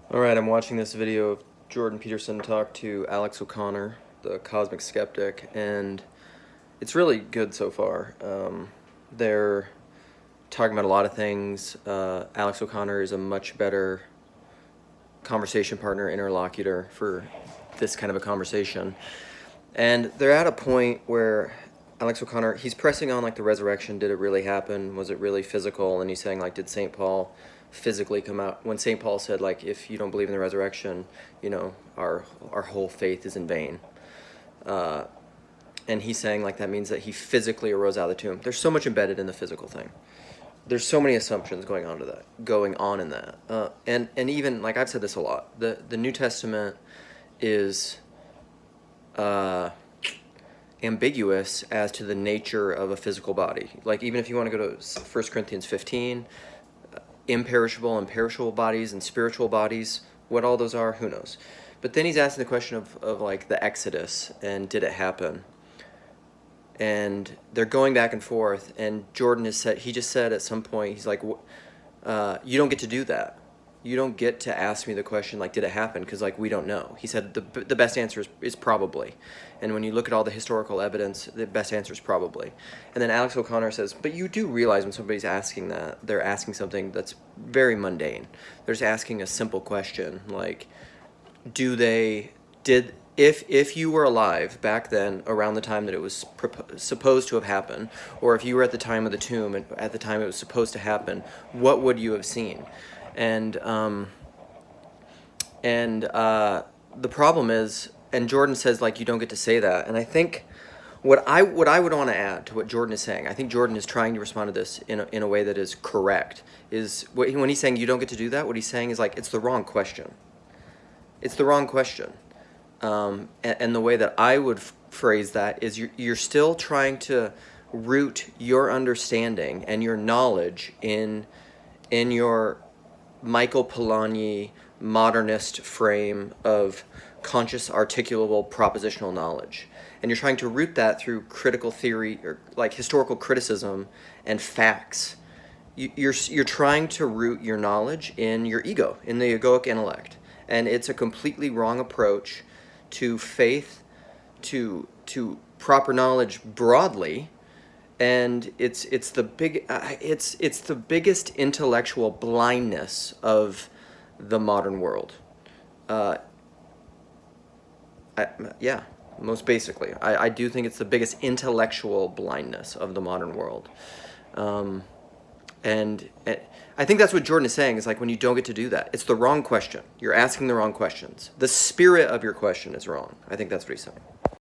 Alright, I'm watching this video of Jordan Peterson talk to Alex O'Connor, the cosmic skeptic, and it's really good so far. They're talking about a lot of things. Alex O'Connor is a much better conversation partner, interlocutor for this kind of a conversation. And they're at a point where Alex O'Connor, he's pressing on like the resurrection. Did it really happen? Was it really physical? And he's saying like, did St. Paul physically come out? When St. Paul said like, if you don't believe in the resurrection, our whole faith is in vain. And he's saying like that means that he physically arose out of the tomb. There's so much embedded in the physical thing. There's so many assumptions going on in that. And even like I've said this a lot. The New Testament is ambiguous as to the nature of a physical body. Like even if you want to go to 1 Corinthians 15, imperishable and perishable bodies and spiritual bodies, what all those are, who knows. But then he's asking the question of like the Exodus and did it happen? And they're going back and forth, and Jordan he just said at some point, he's like, you don't get to do that. You don't get to ask me the question like, did it happen? Because like we don't know. He said the best answer is probably. And when you look at all the historical evidence, the best answer is probably. And then Alex O'Connor says, but you do realize when somebody's asking that, they're asking something that's very mundane. They're just asking a simple question like, if you were alive back then around the time that it was supposed to have happened, or if you were at the time of the tomb and at the time it was supposed to happen, what would you have seen? And the problem is, and Jordan says like you don't get to say that. And I think what I would want to add to what Jordan is saying, I think Jordan is trying to respond to this in a way that is correct. Is when he's saying you don't get to do that, what he's saying is like it's the wrong question. It's the wrong question. And the way that I would phrase that is you're still trying to root your understanding and your knowledge in your Michael Polanyi modernist frame of conscious articulable propositional knowledge. And you're trying to root that through critical theory or like historical criticism and facts. You're trying to root your knowledge in your ego, in the egoic intellect. And it's a completely wrong approach to faith, to proper knowledge broadly, and it's the biggest intellectual blindness of the modern world. Most basically, I do think it's the biggest intellectual blindness of the modern world, and I think that's what Jordan is saying, is like when you don't get to do that, it's the wrong question. You're asking the wrong questions. The spirit of your question is wrong. I think that's what he's saying.